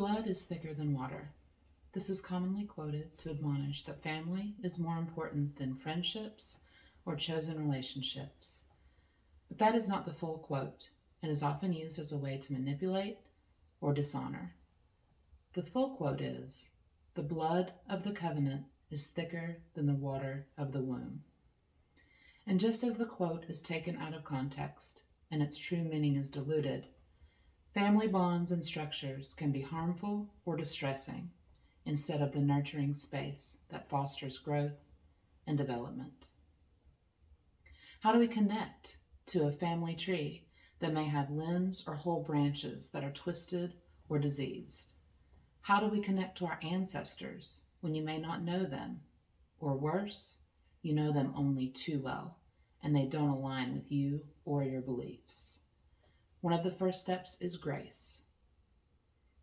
blood is thicker than water. This is commonly quoted to admonish that family is more important than friendships or chosen relationships. But that is not the full quote and is often used as a way to manipulate or dishonor. The full quote is, "The blood of the covenant is thicker than the water of the womb." And just as the quote is taken out of context and its true meaning is diluted, family bonds and structures can be harmful or distressing instead of the nurturing space that fosters growth and development. How do we connect to a family tree that may have limbs or whole branches that are twisted or diseased? How do we connect to our ancestors when you may not know them? Or worse, you know them only too well, and they don't align with you or your beliefs. One of the first steps is grace,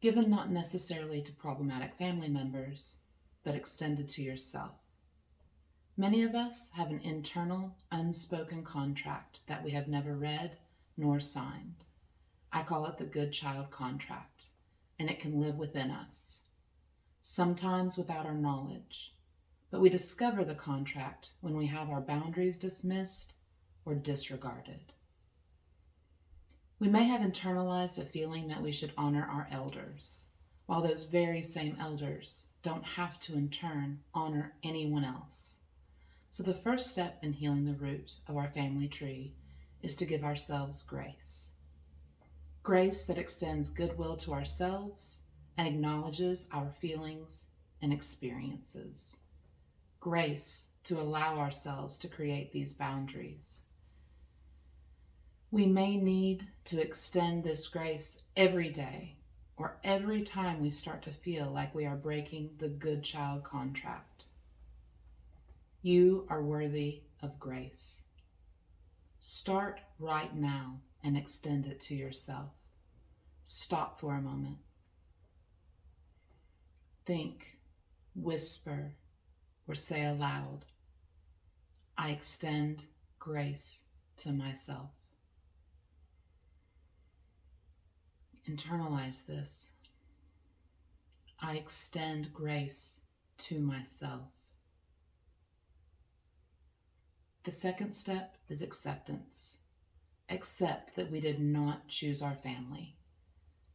given not necessarily to problematic family members, but extended to yourself. Many of us have an internal, unspoken contract that we have never read nor signed. I call it the good child contract, and it can live within us, sometimes without our knowledge. But we discover the contract when we have our boundaries dismissed or disregarded. We may have internalized a feeling that we should honor our elders, while those very same elders don't have to in turn honor anyone else. So the first step in healing the root of our family tree is to give ourselves grace. Grace that extends goodwill to ourselves and acknowledges our feelings and experiences. Grace to allow ourselves to create these boundaries. We may need to extend this grace every day or every time we start to feel like we are breaking the good child contract. You are worthy of grace. Start right now and extend it to yourself. Stop for a moment. Think, whisper, or say aloud, "I extend grace to myself." Internalize this. I extend grace to myself. The second step is acceptance. Accept that we did not choose our family.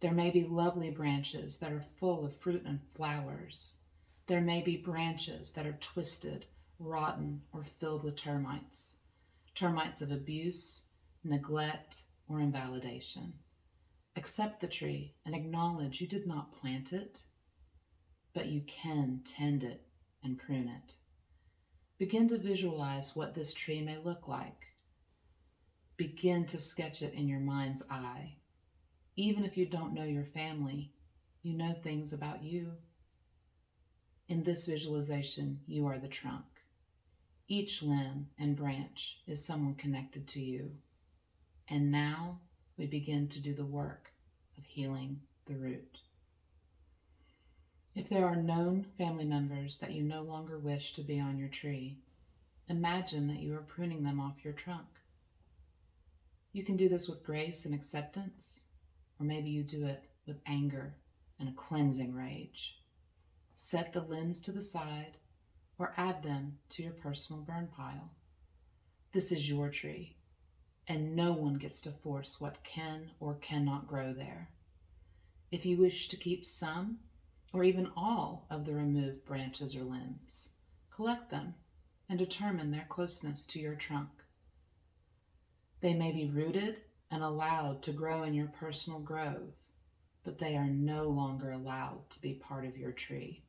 There may be lovely branches that are full of fruit and flowers. There may be branches that are twisted, rotten, or filled with termites. Termites of abuse, neglect, or invalidation. Accept the tree and acknowledge you did not plant it, but you can tend it and prune it. Begin to visualize what this tree may look like. Begin to sketch it in your mind's eye. Even if you don't know your family, you know things about you. In this visualization, you are the trunk. Each limb and branch is someone connected to you. And now we begin to do the work of healing the root. If there are known family members that you no longer wish to be on your tree, imagine that you are pruning them off your trunk. You can do this with grace and acceptance, or maybe you do it with anger and a cleansing rage. Set the limbs to the side or add them to your personal burn pile. This is your tree, and no one gets to force what can or cannot grow there. If you wish to keep some or even all of the removed branches or limbs, collect them and determine their closeness to your trunk. They may be rooted and allowed to grow in your personal grove, but they are no longer allowed to be part of your tree.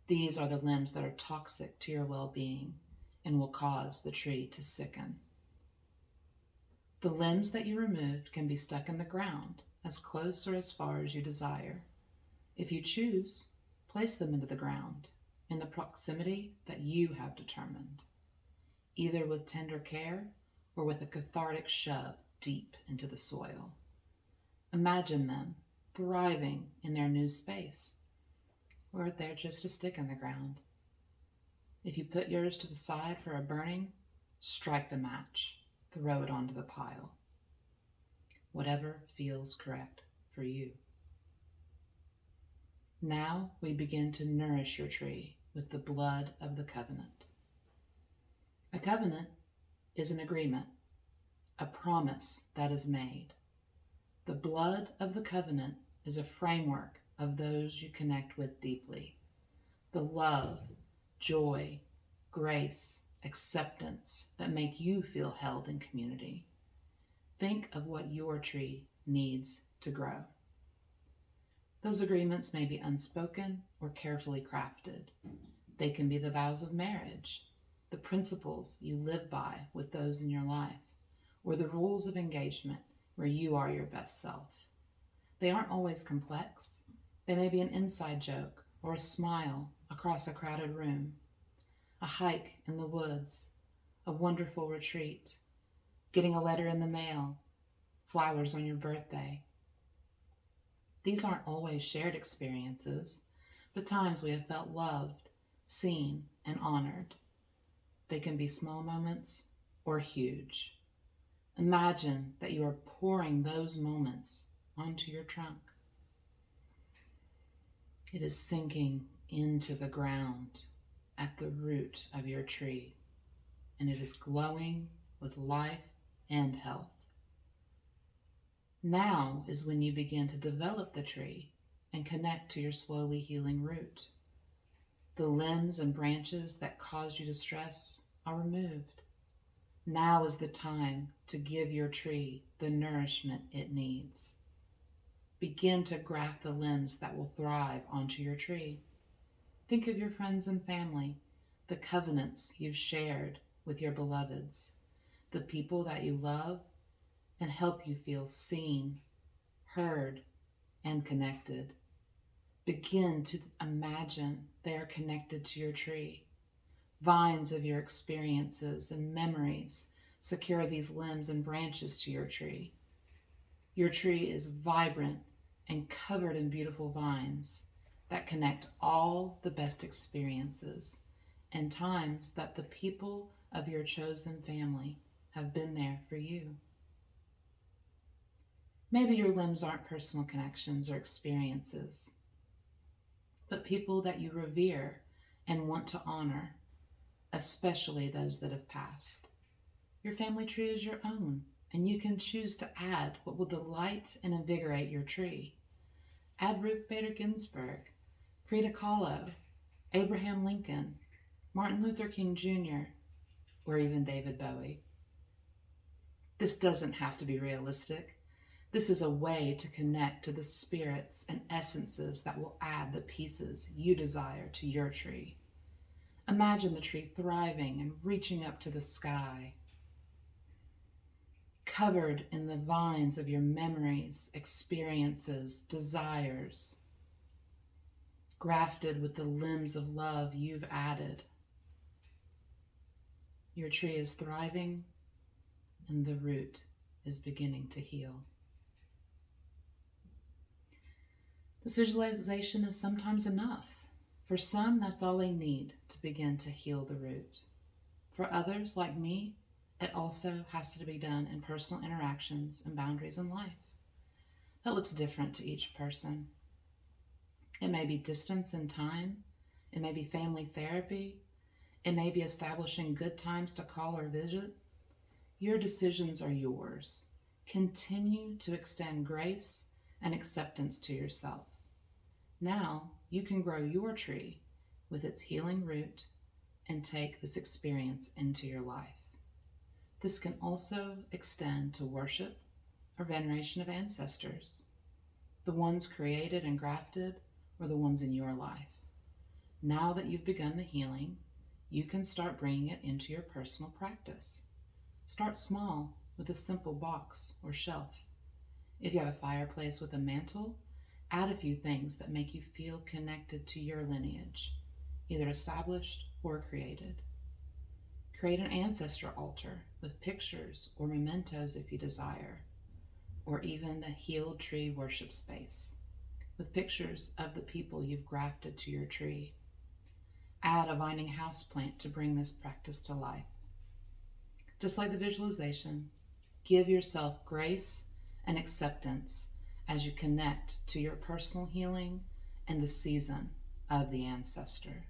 These are the limbs that are toxic to your well-being and will cause the tree to sicken. The limbs that you removed can be stuck in the ground as close or as far as you desire. If you choose, place them into the ground in the proximity that you have determined, either with tender care or with a cathartic shove deep into the soil. Imagine them thriving in their new space, or they're just a stick in the ground. If you put yours to the side for a burning, strike the match, throw it onto the pile. Whatever feels correct for you. Now we begin to nourish your tree with the blood of the covenant. A covenant is an agreement, a promise that is made. The blood of the covenant is a framework of those you connect with deeply. The love, joy, grace, acceptance that make you feel held in community. Think of what your tree needs to grow. Those agreements may be unspoken or carefully crafted. They can be the vows of marriage, the principles you live by with those in your life, or the rules of engagement where you are your best self. They aren't always complex. They may be an inside joke or a smile across a crowded room, a hike in the woods, a wonderful retreat, getting a letter in the mail, flowers on your birthday. These aren't always shared experiences, but times we have felt loved, seen, and honored. They can be small moments or huge. Imagine that you are pouring those moments onto your trunk. It is sinking into the ground at the root of your tree, and it is glowing with life and health. Now is when you begin to develop the tree and connect to your slowly healing root. The limbs and branches that caused you distress are removed. Now is the time to give your tree the nourishment it needs. Begin to graft the limbs that will thrive onto your tree. Think of your friends and family, the covenants you've shared with your beloveds, the people that you love and help you feel seen, heard, and connected. Begin to imagine they are connected to your tree. Vines of your experiences and memories secure these limbs and branches to your tree. Your tree is vibrant and covered in beautiful vines that connect all the best experiences and times that the people of your chosen family have been there for you. Maybe your limbs aren't personal connections or experiences, but people that you revere and want to honor, especially those that have passed. Your family tree is your own, and you can choose to add what will delight and invigorate your tree. Add Ruth Bader Ginsburg, Frida Kahlo, Abraham Lincoln, Martin Luther King Jr., or even David Bowie. This doesn't have to be realistic. This is a way to connect to the spirits and essences that will add the pieces you desire to your tree. Imagine the tree thriving and reaching up to the sky, covered in the vines of your memories, experiences, desires, grafted with the limbs of love you've added. Your tree is thriving and the root is beginning to heal. This visualization is sometimes enough. For some, that's all they need to begin to heal the root. For others, like me, it also has to be done in personal interactions and boundaries in life. That looks different to each person. It may be distance and time. It may be family therapy. It may be establishing good times to call or visit. Your decisions are yours. Continue to extend grace and acceptance to yourself. Now you can grow your tree with its healing root and take this experience into your life. This can also extend to worship or veneration of ancestors, the ones created and grafted or the ones in your life. Now that you've begun the healing, you can start bringing it into your personal practice. Start small with a simple box or shelf. If you have a fireplace with a mantle, add a few things that make you feel connected to your lineage, either established or created. Create an ancestor altar with pictures or mementos if you desire, or even a healed tree worship space with pictures of the people you've grafted to your tree. Add a vining houseplant to bring this practice to life. Just like the visualization, give yourself grace and acceptance as you connect to your personal healing and the season of the ancestor.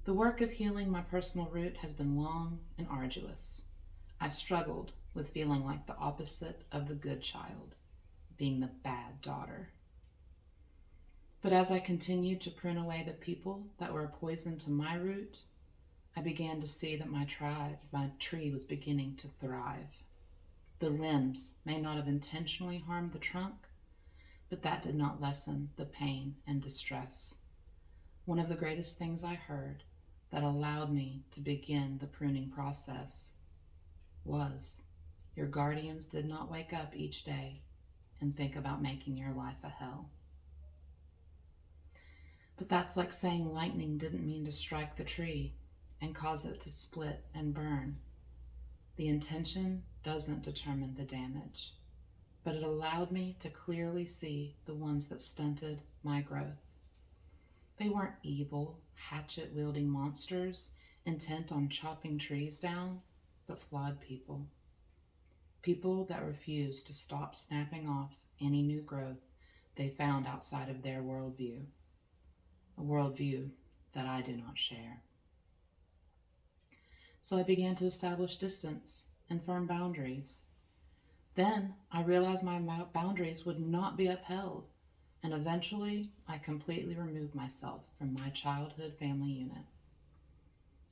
The work of healing my personal root has been long and arduous. I've struggled with feeling like the opposite of the good child, being the bad daughter. But as I continued to prune away the people that were a poison to my root, I began to see that my tree was beginning to thrive. The limbs may not have intentionally harmed the trunk, but that did not lessen the pain and distress. One of the greatest things I heard that allowed me to begin the pruning process was, your guardians did not wake up each day and think about making your life a hell. But that's like saying lightning didn't mean to strike the tree and cause it to split and burn. The intention doesn't determine the damage, but it allowed me to clearly see the ones that stunted my growth. They weren't evil, hatchet-wielding monsters intent on chopping trees down, but flawed people. People that refused to stop snapping off any new growth they found outside of their worldview, a worldview that I do not share. So I began to establish distance and firm boundaries. Then I realized my boundaries would not be upheld, and eventually I completely removed myself from my childhood family unit.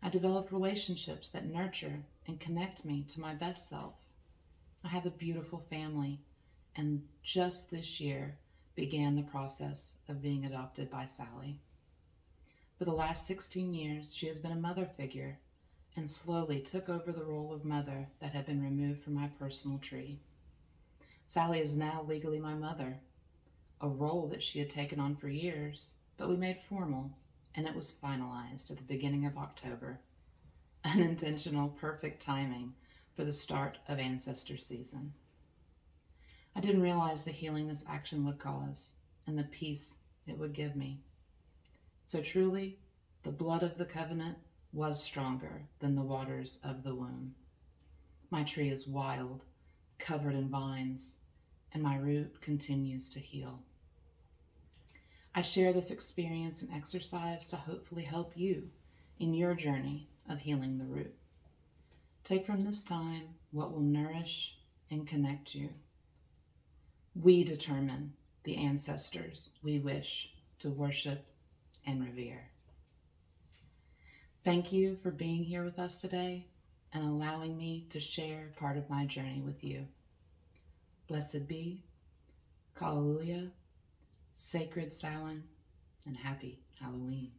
I developed relationships that nurture and connect me to my best self. I have a beautiful family, and just this year began the process of being adopted by Sally. For the last 16 years, she has been a mother figure and slowly took over the role of mother that had been removed from my personal tree. Sally is now legally my mother, a role that she had taken on for years, but we made formal, and it was finalized at the beginning of October. Unintentional, perfect timing for the start of ancestor season. I didn't realize the healing this action would cause and the peace it would give me. So truly, the blood of the covenant was stronger than the waters of the womb. My tree is wild, covered in vines, and my root continues to heal. I share this experience and exercise to hopefully help you in your journey of healing the root. Take from this time what will nourish and connect you. We determine the ancestors we wish to worship and revere. Thank you for being here with us today and allowing me to share part of my journey with you. Blessed be, Hallelujah, Sacred Samhain, and happy Halloween.